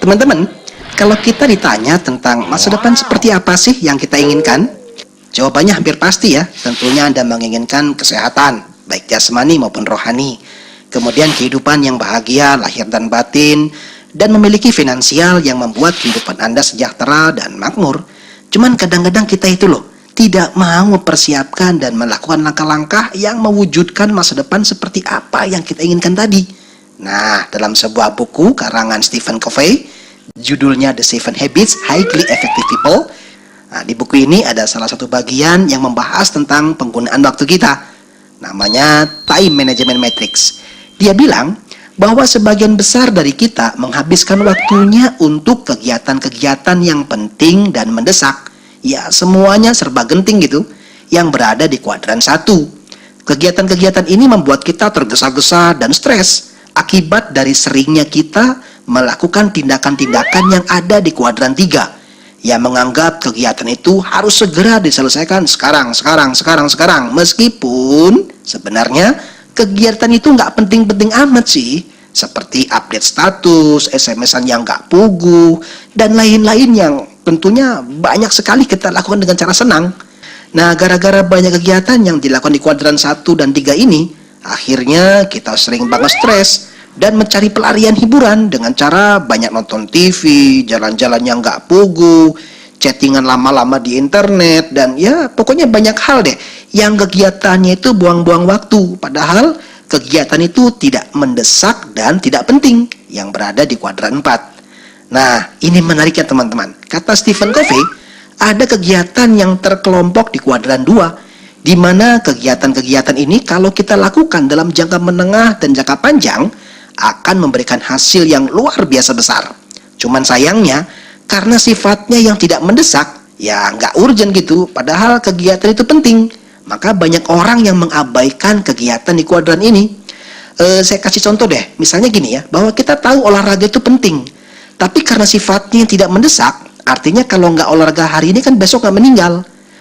Teman-teman, kalau kita ditanya tentang masa depan seperti apa sih yang kita inginkan? Jawabannya hampir pasti ya, tentunya Anda menginginkan kesehatan, baik jasmani maupun rohani. Kemudian kehidupan yang bahagia, lahir dan batin, dan memiliki finansial yang membuat kehidupan Anda sejahtera dan makmur. Cuman kadang-kadang kita itu loh, tidak mau mempersiapkan dan melakukan langkah-langkah yang mewujudkan masa depan seperti apa yang kita inginkan tadi. Nah, dalam sebuah buku karangan Stephen Covey, judulnya The 7 Habits Highly Effective People. Nah, di buku ini ada salah satu bagian yang membahas tentang penggunaan waktu kita. Namanya Time Management Matrix. Dia bilang bahwa sebagian besar dari kita menghabiskan waktunya untuk kegiatan-kegiatan yang penting dan mendesak. Ya, semuanya serba genting gitu, yang berada di kuadran 1. Kegiatan-kegiatan ini membuat kita tergesa-gesa dan stres akibat dari seringnya kita melakukan tindakan-tindakan yang ada di kuadran 3 yang menganggap kegiatan itu harus segera diselesaikan sekarang. Meskipun sebenarnya kegiatan itu nggak penting-penting amat sih, seperti update status, SMS-an yang nggak pugu, dan lain-lain yang tentunya banyak sekali kita lakukan dengan cara senang. Nah, gara-gara banyak kegiatan yang dilakukan di kuadran 1 dan 3 ini, akhirnya kita sering banget stres dan mencari pelarian hiburan dengan cara banyak nonton TV, jalan-jalan yang nggak pugu, chattingan lama-lama di internet, dan ya pokoknya banyak hal deh yang kegiatannya itu buang-buang waktu. Padahal kegiatan itu tidak mendesak dan tidak penting yang berada di kuadran 4. Nah, ini menarik ya teman-teman. Kata Stephen Covey, ada kegiatan yang terkelompok di kuadran 2, di mana kegiatan-kegiatan ini kalau kita lakukan dalam jangka menengah dan jangka panjang akan memberikan hasil yang luar biasa besar. Cuman sayangnya, karena sifatnya yang tidak mendesak, ya nggak urgent gitu, padahal kegiatan itu penting, maka banyak orang yang mengabaikan kegiatan di kuadran ini. Saya kasih contoh deh, misalnya gini ya, bahwa kita tahu olahraga itu penting, tapi karena sifatnya yang tidak mendesak, artinya kalau nggak olahraga hari ini kan besok nggak meninggal.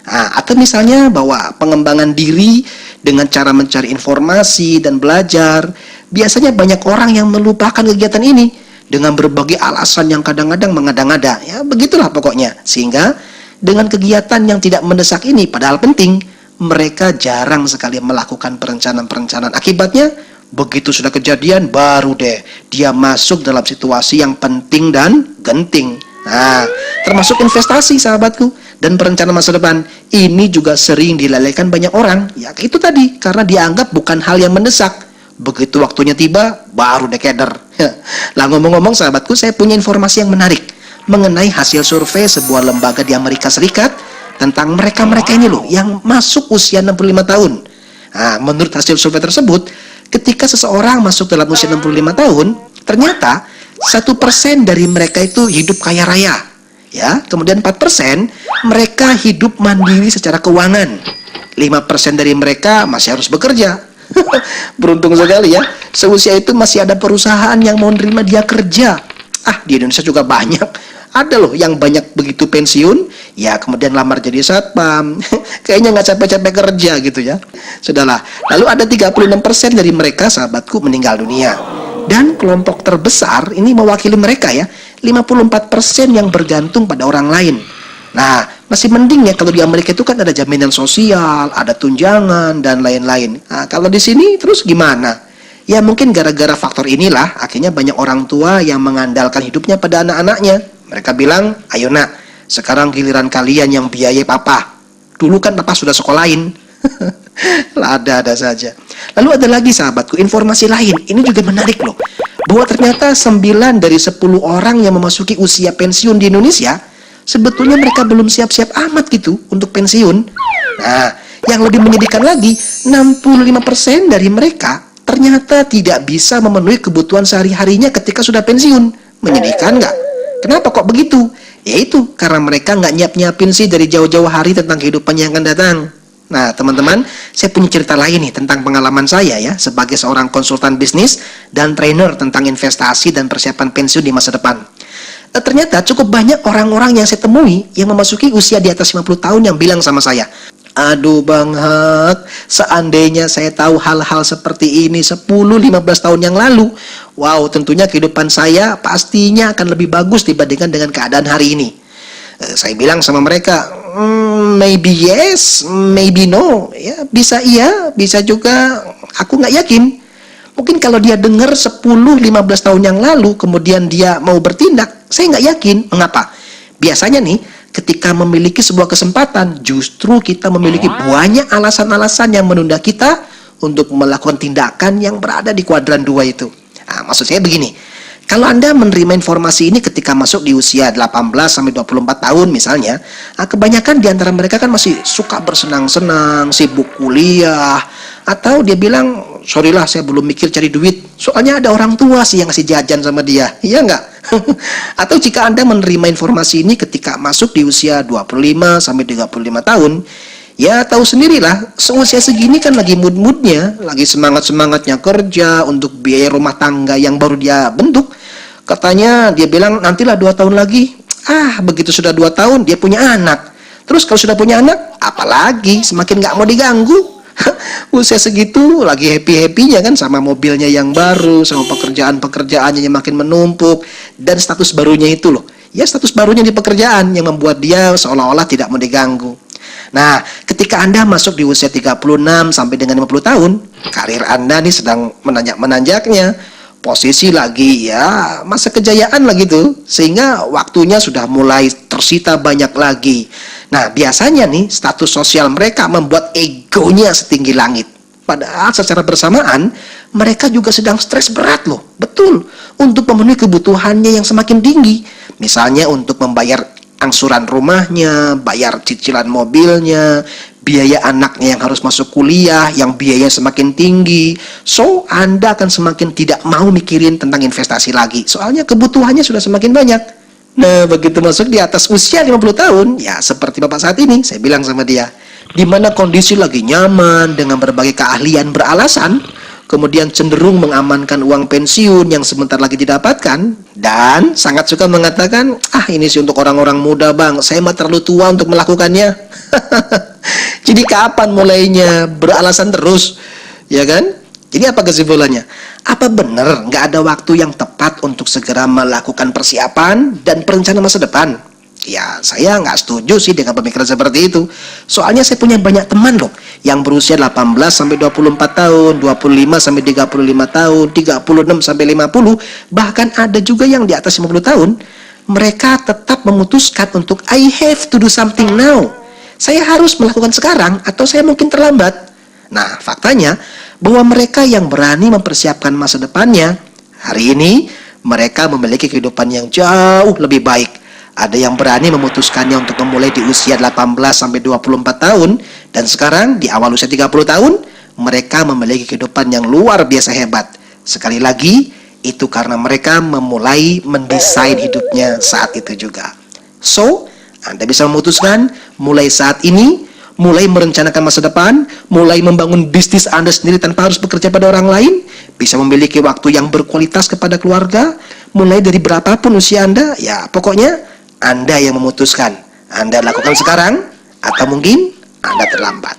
Nah, atau misalnya bahwa pengembangan diri dengan cara mencari informasi dan belajar, biasanya banyak orang yang melupakan kegiatan ini dengan berbagai alasan yang kadang-kadang mengada-ngada. Ya, begitulah pokoknya. Sehingga dengan kegiatan yang tidak mendesak ini padahal penting, mereka jarang sekali melakukan perencanaan-perencanaan. Akibatnya, begitu sudah kejadian, baru deh dia masuk dalam situasi yang penting dan genting. Nah, termasuk investasi sahabatku dan perencanaan masa depan. Ini juga sering dilalaikan banyak orang. Ya itu tadi, karena dianggap bukan hal yang mendesak. Begitu waktunya tiba, baru dekeder. Lah ngomong-ngomong sahabatku, saya punya informasi yang menarik mengenai hasil survei sebuah lembaga di Amerika Serikat tentang mereka-mereka ini loh, yang masuk usia 65 tahun. Nah, menurut hasil survei tersebut, ketika seseorang masuk dalam usia 65 tahun, ternyata 1% dari mereka itu hidup kaya raya, ya. Kemudian 4% mereka hidup mandiri secara keuangan. 5% dari mereka masih harus bekerja. Beruntung sekali ya, seusia itu masih ada perusahaan yang mau nerima dia kerja. Di Indonesia juga banyak. Ada loh yang banyak begitu pensiun, ya kemudian lamar jadi satpam. Kayaknya nggak capek-capek kerja gitu ya. Sudahlah. Lalu ada 36% dari mereka sahabatku meninggal dunia. Dan kelompok terbesar ini mewakili mereka ya, 54% yang bergantung pada orang lain. Nah, masih mending ya kalau di Amerika itu kan ada jaminan sosial, ada tunjangan dan lain-lain. Nah, kalau di sini terus gimana? Ya mungkin gara-gara faktor inilah akhirnya banyak orang tua yang mengandalkan hidupnya pada anak-anaknya. Mereka bilang, ayo nak, sekarang giliran kalian yang biayai papa. Dulu kan papa sudah sekolahin. Ada saja. Lalu ada lagi sahabatku, informasi lain. Ini juga menarik loh, bahwa ternyata 9 dari 10 orang yang memasuki usia pensiun di Indonesia, sebetulnya mereka belum siap-siap amat gitu untuk pensiun. Nah, yang lebih menyedihkan lagi, 65% dari mereka ternyata tidak bisa memenuhi kebutuhan sehari-harinya ketika sudah pensiun. Menyedihkan nggak? Kenapa kok begitu? Yaitu karena mereka nggak nyiap-nyiapin sih dari jauh-jauh hari tentang kehidupan yang akan datang. Nah, teman-teman, saya punya cerita lain nih tentang pengalaman saya ya sebagai seorang konsultan bisnis dan trainer tentang investasi dan persiapan pensiun di masa depan. Ternyata cukup banyak orang-orang yang saya temui yang memasuki usia di atas 50 tahun yang bilang sama saya, aduh Bang Hak, Seandainya saya tahu hal-hal seperti ini 10-15 tahun yang lalu, wow, tentunya kehidupan saya pastinya akan lebih bagus dibandingkan dengan keadaan hari ini. Saya bilang sama mereka, maybe yes, maybe no. Ya, bisa iya, bisa juga aku nggak yakin. Mungkin kalau dia dengar 10-15 tahun yang lalu, kemudian dia mau bertindak, saya nggak yakin. Mengapa? Biasanya nih, ketika memiliki sebuah kesempatan, justru kita memiliki banyak alasan-alasan yang menunda kita untuk melakukan tindakan yang berada di kuadran 2 itu. Nah, maksud saya begini, kalau Anda menerima informasi ini ketika masuk di usia 18-24 tahun misalnya, kebanyakan di antara mereka kan masih suka bersenang-senang, sibuk kuliah, atau dia bilang, sorry lah saya belum mikir cari duit, soalnya ada orang tua sih yang ngasih jajan sama dia, iya nggak? Atau jika Anda menerima informasi ini ketika masuk di usia 25-35 tahun, ya tahu sendirilah, seusia segini kan lagi mood-moodnya, lagi semangat-semangatnya kerja untuk biaya rumah tangga yang baru dia bentuk. Katanya dia bilang nantilah 2 tahun lagi. Begitu sudah 2 tahun dia punya anak. Terus kalau sudah punya anak, apalagi semakin nggak mau diganggu. Usia segitu lagi happy-happynya kan sama mobilnya yang baru, sama pekerjaan-pekerjaannya yang makin menumpuk, dan status barunya itu loh. Ya, status barunya di pekerjaan yang membuat dia seolah-olah tidak mau diganggu. Nah, ketika Anda masuk di usia 36 sampai dengan 50 tahun, karir Anda nih sedang menanjak-menanjaknya. Posisi lagi ya masa kejayaan lah gitu, sehingga waktunya sudah mulai tersita banyak lagi. Nah, biasanya nih status sosial mereka membuat egonya setinggi langit. Padahal secara bersamaan mereka juga sedang stres berat loh. Betul, untuk memenuhi kebutuhannya yang semakin tinggi. Misalnya untuk membayar angsuran rumahnya, bayar cicilan mobilnya, biaya anaknya yang harus masuk kuliah, yang biayanya semakin tinggi. So, Anda akan semakin tidak mau mikirin tentang investasi lagi. Soalnya kebutuhannya sudah semakin banyak. Nah, begitu masuk di atas usia 50 tahun, ya seperti Bapak saat ini, saya bilang sama dia, di mana kondisi lagi nyaman dengan berbagai keahlian beralasan, kemudian cenderung mengamankan uang pensiun yang sebentar lagi didapatkan, dan sangat suka mengatakan, ini sih untuk orang-orang muda bang, saya mah terlalu tua untuk melakukannya. Jadi kapan mulainya? Beralasan terus, ya kan? Jadi apa kesimpulannya? Apa benar nggak ada waktu yang tepat untuk segera melakukan persiapan dan perencanaan masa depan? Ya, saya nggak setuju sih dengan pemikiran seperti itu. Soalnya saya punya banyak teman loh yang berusia 18-24 tahun, 25-35 tahun, 36-50, bahkan ada juga yang di atas 50 tahun. Mereka tetap memutuskan untuk I have to do something now. Saya harus melakukan sekarang atau saya mungkin terlambat. Nah, faktanya bahwa mereka yang berani mempersiapkan masa depannya, hari ini mereka memiliki kehidupan yang jauh lebih baik. Ada yang berani memutuskannya untuk memulai di usia 18-24 tahun, dan sekarang di awal usia 30 tahun, mereka memiliki kehidupan yang luar biasa hebat. Sekali lagi, itu karena mereka memulai mendesain hidupnya saat itu juga. So, Anda bisa memutuskan mulai saat ini, mulai merencanakan masa depan, mulai membangun bisnis Anda sendiri tanpa harus bekerja pada orang lain, bisa memiliki waktu yang berkualitas kepada keluarga, mulai dari berapapun usia Anda, ya pokoknya Anda yang memutuskan. Anda lakukan sekarang, atau mungkin Anda terlambat.